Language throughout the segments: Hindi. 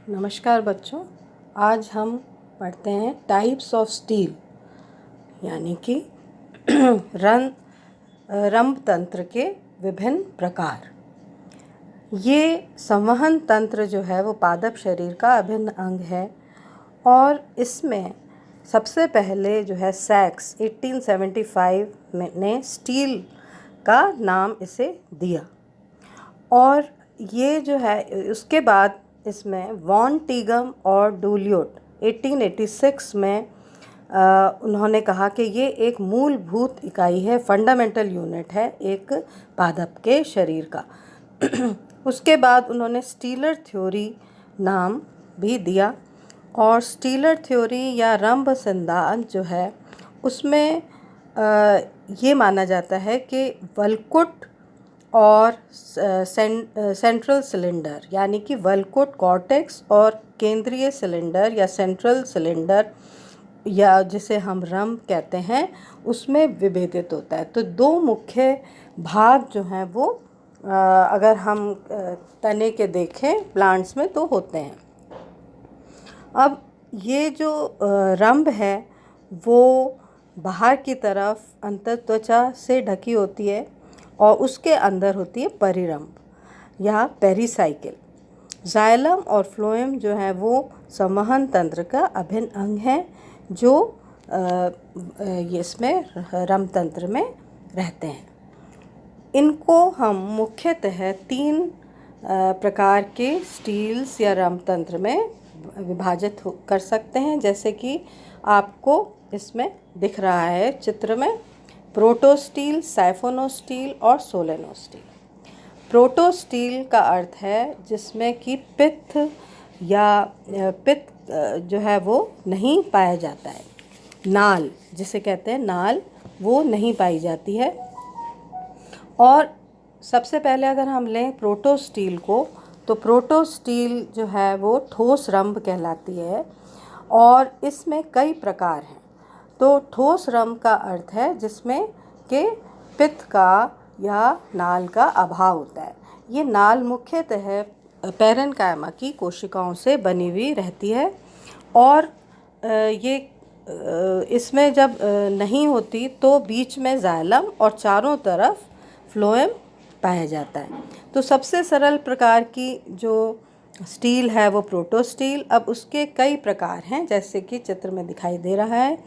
नमस्कार बच्चों। आज हम पढ़ते हैं टाइप्स ऑफ स्टील यानी कि रंभ तंत्र के विभिन्न प्रकार। ये संवहन तंत्र जो है वो पादप शरीर का अभिन्न अंग है और इसमें सबसे पहले जो है सैक्स 1875 ने स्टील का नाम इसे दिया और ये जो है उसके बाद इसमें वॉन टीगम और डुलियोट 1886 में उन्होंने कहा कि ये एक मूलभूत इकाई है, फंडामेंटल यूनिट है एक पादप के शरीर का। उसके बाद उन्होंने स्टीलर थ्योरी नाम भी दिया और स्टीलर थ्योरी या रंभ सिद्धांत जो है उसमें ये माना जाता है कि वल्कुट और सेंट्रल सिलेंडर यानी कि वल्कुट कॉर्टेक्स और केंद्रीय सिलेंडर या सेंट्रल सिलेंडर या जिसे हम रंभ कहते हैं उसमें विभेदित होता है। तो दो मुख्य भाग जो हैं वो अगर हम तने के देखें प्लांट्स में तो होते हैं। अब ये जो रंभ है वो बाहर की तरफ अंतःत्वचा से ढकी होती है और उसके अंदर होती है परिरंभ या पेरिसाइकिल। जाइलम और फ्लोएम जो है वो संवहन तंत्र का अभिन्न अंग है जो इसमें रंभ तंत्र में रहते हैं। इनको हम मुख्यतः तीन प्रकार के स्टील्स या रंभ तंत्र में विभाजित कर सकते हैं, जैसे कि आपको इसमें दिख रहा है चित्र में, प्रोटोस्टील, साइफोनोस्टील और सोलेनोस्टील। प्रोटोस्टील का अर्थ है जिसमें कि पित्त जो है वो नहीं पाया जाता है, नाल जिसे कहते हैं नाल वो नहीं पाई जाती है। और सबसे पहले अगर हम लें प्रोटोस्टील को तो प्रोटोस्टील जो है वो ठोस रंभ कहलाती है और इसमें कई प्रकार हैं। तो ठोस रंभ का अर्थ है जिसमें कि पित्त का या नाल का अभाव होता है। ये नाल मुख्यतः पैरेन्काइमा की कोशिकाओं से बनी हुई रहती है और ये इसमें जब नहीं होती तो बीच में जाइलम और चारों तरफ फ्लोएम पाया जाता है। तो सबसे सरल प्रकार की जो स्टील है वो प्रोटोस्टील। अब उसके कई प्रकार हैं जैसे कि चित्र में दिखाई दे रहा है।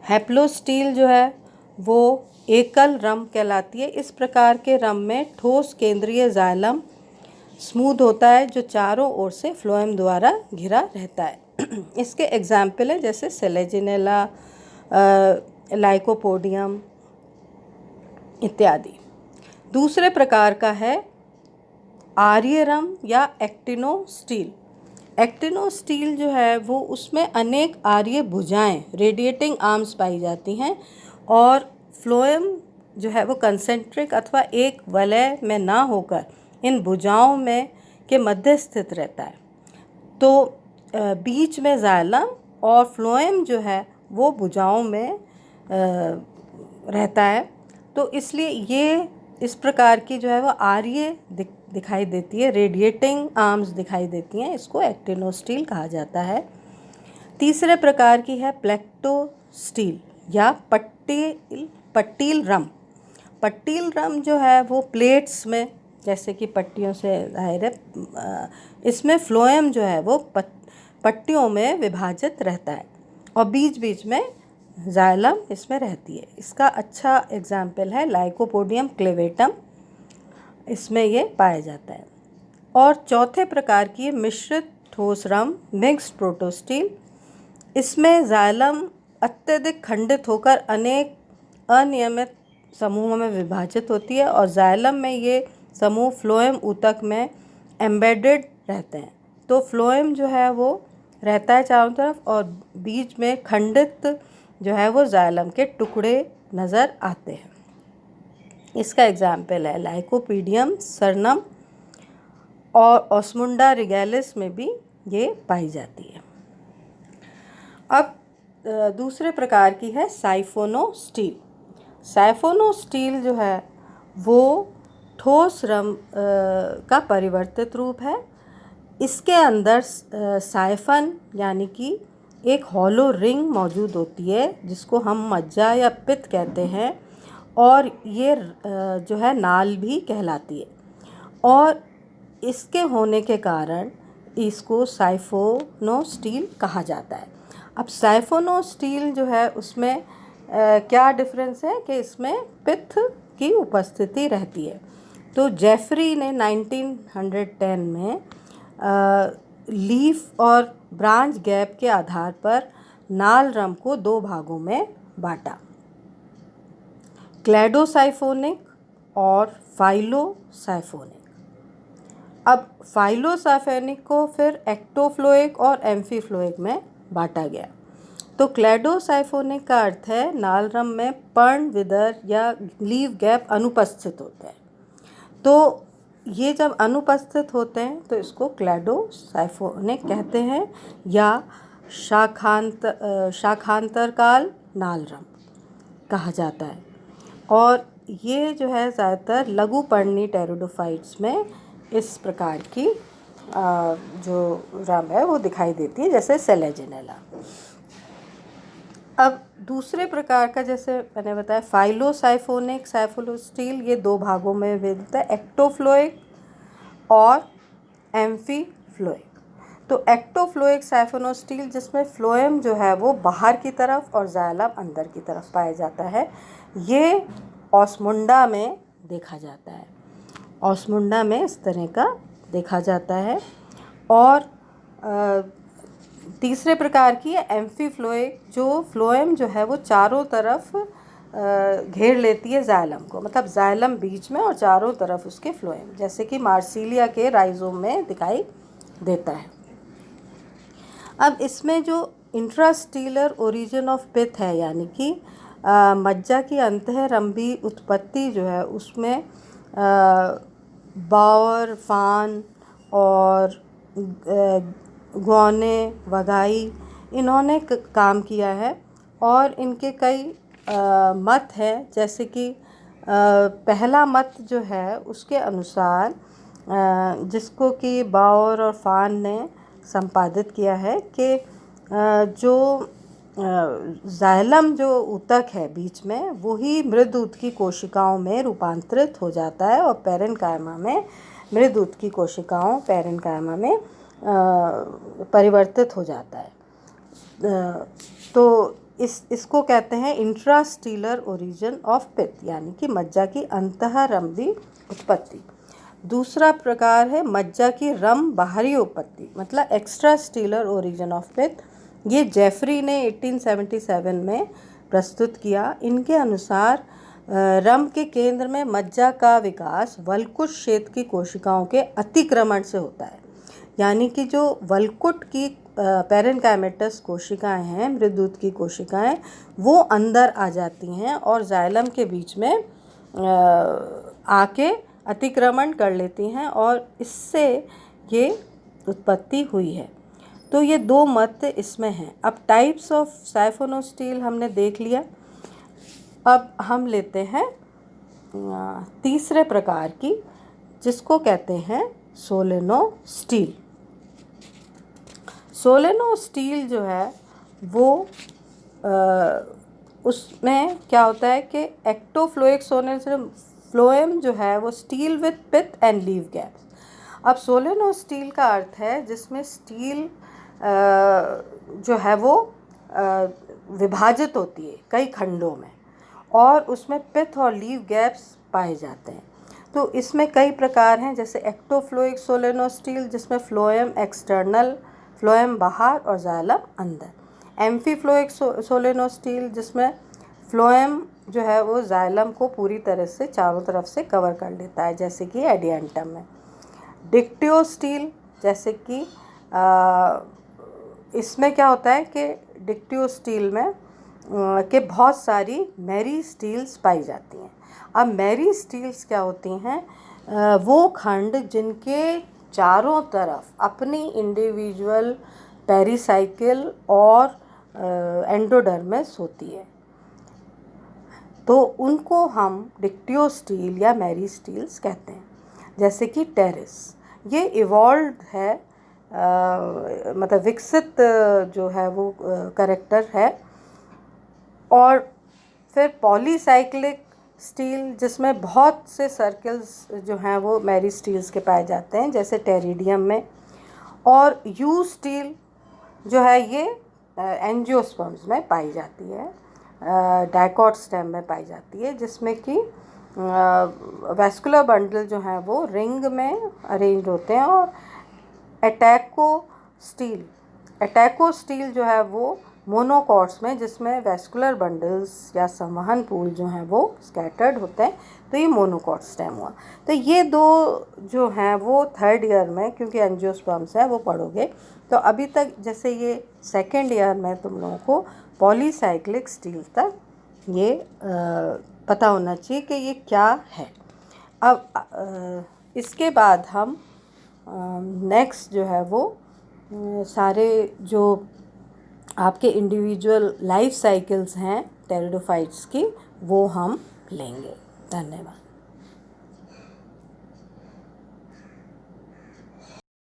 हैप्लोस्टील जो है वो एकल रंभ कहलाती है। इस प्रकार के रंभ में ठोस केंद्रीय जाइलम स्मूथ होता है जो चारों ओर से फ्लोएम द्वारा घिरा रहता है। इसके एग्जाम्पल है जैसे सेलेजिनेला, लाइकोपोडियम इत्यादि। दूसरे प्रकार का है आर्य रंभ या एक्टिनोस्टील। एक्टिनोस्टील जो है वो उसमें अनेक आर्य भुजाएं रेडिएटिंग आर्म्स पाई जाती हैं और फ्लोएम जो है वो कंसेंट्रिक अथवा एक वलय में ना होकर इन भुजाओं में के मध्य स्थित रहता है। तो बीच में जाइलम और फ्लोएम जो है वो भुजाओं में रहता है। तो इसलिए ये इस प्रकार की जो है वो आर्य दिखाई देती है, रेडिएटिंग आर्म्स दिखाई देती हैं, इसको एक्टिनोस्टील कहा जाता है। तीसरे प्रकार की है प्लेक्टोस्टील या पट्टील रंभ। पट्टील रंभ जो है वो प्लेट्स में जैसे कि पट्टियों से जाहिर है इसमें फ्लोएम जो है वो पट्टियों में विभाजित रहता है और बीच बीच में जाइलम इसमें रहती है। इसका अच्छा एग्जाम्पल है लाइकोपोडियम क्लेवेटम, इसमें ये पाया जाता है। और चौथे प्रकार की मिश्रित ठोस रंभ मिक्स्ड प्रोटोस्टील। इसमें जाइलम अत्यधिक खंडित होकर अनेक अनियमित समूहों में विभाजित होती है और जाइलम में ये समूह फ्लोएम ऊतक में एम्बेडेड रहते हैं। तो फ्लोएम जो है वो रहता है चारों तरफ और बीच में खंडित जो है वो जाइलम के टुकड़े नज़र आते हैं। इसका एग्जाम्पल है लाइकोपीडियम सरनम और ओस्मुंडा रिगैलिस में भी ये पाई जाती है। अब दूसरे प्रकार की है साइफोनोस्टील। साइफोनोस्टील जो है वो ठोस रम का परिवर्तित रूप है। इसके अंदर साइफन यानी कि एक हॉलो रिंग मौजूद होती है जिसको हम मज्जा या पित्त कहते हैं, और ये जो है नाल भी कहलाती है, और इसके होने के कारण इसको साइफोनोस्टील कहा जाता है। अब साइफोनोस्टील जो है उसमें क्या डिफरेंस है कि इसमें पित्त की उपस्थिति रहती है। तो जेफरी ने 1910 में लीफ और ब्रांच गैप के आधार पर नाल रम को 2 भागों में बांटा, क्लैडोसाइफोनिक और फाइलोसाइफोनिक। अब फाइलोसाइफोनिक को फिर एक्टोफ्लोइक और एम्फीफ्लोइक में बांटा गया। तो क्लैडोसाइफोनिक का अर्थ है नाल रम में पर्ण विदर या लीफ गैप अनुपस्थित होते हैं। तो ये जब अनुपस्थित होते हैं तो इसको क्लैडोसाइफोनिक कहते हैं, या शाखांतरकाल नाल रम कहा जाता है। और ये जो है ज़्यादातर लघु पर्णी टेरिडोफाइट्स में इस प्रकार की जो रम है वो दिखाई देती है, जैसे सेलेजिनेला। अब दूसरे प्रकार का, जैसे मैंने बताया फाइलोसाइफोनिक साइफोलोस्टील, ये 2 भागों में विभक्त है, एक्टोफ्लोइक और एम्फीफ्लोइक। तो एक्टोफ्लोइक साइफोनोस्टील जिसमें फ्लोएम जो है वो बाहर की तरफ और जाइलम अंदर की तरफ पाया जाता है, ये ऑस्मुंडा में देखा जाता है। ऑस्मुंडा में इस तरह का देखा जाता है। और तीसरे प्रकार की है एम्फीफ्लोइक, जो फ्लोएम जो है वो चारों तरफ घेर लेती है जाइलम को, मतलब जाइलम बीच में और चारों तरफ उसके फ्लोएम, जैसे कि मार्सिलिया के राइजोम में दिखाई देता है। अब इसमें जो इंट्रास्टीलर ओरिजिन ऑफ पित्त है, यानी कि मज्जा की अंतःरंभी उत्पत्ति जो है उसमें बावर, फान और ग्वाने, वगाई, इन्होंने काम किया है। और इनके कई मत हैं, जैसे कि पहला मत जो है उसके अनुसार, जिसको कि बावर और फान ने संपादित किया है, कि जो जाइलम जो ऊतक है बीच में, वही मृद ऊतकी कोशिकाओं में रूपांतरित हो जाता है और पेरेन्काइमा में मृद ऊतकी कोशिकाओं पेरेन्काइमा में परिवर्तित हो जाता है। तो इसको कहते हैं इंट्रास्टीलर ओरिजिन ऑफ पित्त, यानी कि मज्जा की अंतःरंभी उत्पत्ति। दूसरा प्रकार है मज्जा की रम बाहरी उत्पत्ति, मतलब एक्स्ट्रास्टीलर ओरिजिन ऑफ पित्त। ये जेफरी ने 1877 में प्रस्तुत किया। इनके अनुसार रम के केंद्र में मज्जा का विकास वल्कुट क्षेत्र की कोशिकाओं के अतिक्रमण से होता है, यानी कि जो वल्कुट की पेरेन्काइमेटस कोशिकाएं हैं, मृदूत की कोशिकाएं, वो अंदर आ जाती हैं और जाइलम के बीच में आके अतिक्रमण कर लेती हैं, और इससे ये उत्पत्ति हुई है। तो ये 2 मत इसमें हैं। अब टाइप्स ऑफ साइफोनोस्टील हमने देख लिया। अब हम लेते हैं तीसरे प्रकार की, जिसको कहते हैं सोलेनोस्टील। सोलेनोस्टील जो है वो उसमें क्या होता है कि एक्टोफ्लोइक फ्लोएम जो है वो स्टील विथ पित्त एंड लीफ गैप्स। अब सोलेनोस्टील का अर्थ है जिसमें स्टील जो है वो विभाजित होती है कई खंडों में, और उसमें पित्त और लीफ गैप्स पाए जाते हैं। तो इसमें कई प्रकार हैं, जैसे एक्टोफ्लोइक सोलेनोस्टील जिसमें फ्लोएम एक्सटर्नल, फ्लोएम बाहर और जाइलम अंदर। एम्फीफ्लोइक सोलेनोस्टील जिसमें फ्लोएम जो है वो जाइलम को पूरी तरह से चारों तरफ से कवर कर लेता है, जैसे कि एडियंटम में। डिक्टियोस्टील, जैसे कि इसमें क्या होता है कि डिक्टियोस्टील में के बहुत सारी मैरी स्टील्स पाई जाती हैं। अब मैरी स्टील्स क्या होती हैं? वो खंड जिनके चारों तरफ अपनी इंडिविजुअल पेरिसाइकिल और एंडोडर्मिस होती है। तो उनको हम डिक्टियोस्टील या मेरिस्टील्स कहते हैं। जैसे कि टेरिस, ये इवॉल्व है, मतलब विकसित जो है वो कैरेक्टर है। और फिर पॉलीसाइक्लिक स्टील, जिसमें बहुत से सर्कल्स जो हैं वो मेरिस्टील्स के पाए जाते हैं, जैसे टेरिडियम में। और यू स्टील जो है ये एंजियोस्पर्म्स में पाई जाती है, डाइकॉट स्टेम में पाई जाती है, जिसमें कि वैस्कुलर बंडल जो हैं वो रिंग में अरेंज होते हैं। और एटैको स्टील जो है वो मोनोकॉट्स में, जिसमें वैस्कुलर बंडल्स या संवहन पूल जो हैं वो स्कैटर्ड होते हैं, तो ये मोनोकॉट स्टेम हुआ। तो ये दो जो हैं वो थर्ड ईयर में, क्योंकि एंजियोस्पर्म्स है, वो पढ़ोगे। तो अभी तक जैसे ये सेकेंड ईयर में तुम लोगों को पॉलीसाइक्लिक स्टील तक ये पता होना चाहिए कि ये क्या है। अब इसके बाद हम नेक्स्ट जो है वो सारे जो आपके इंडिविजुअल लाइफ साइकिल्स हैं टेरिडोफाइट्स की, वो हम लेंगे। धन्यवाद।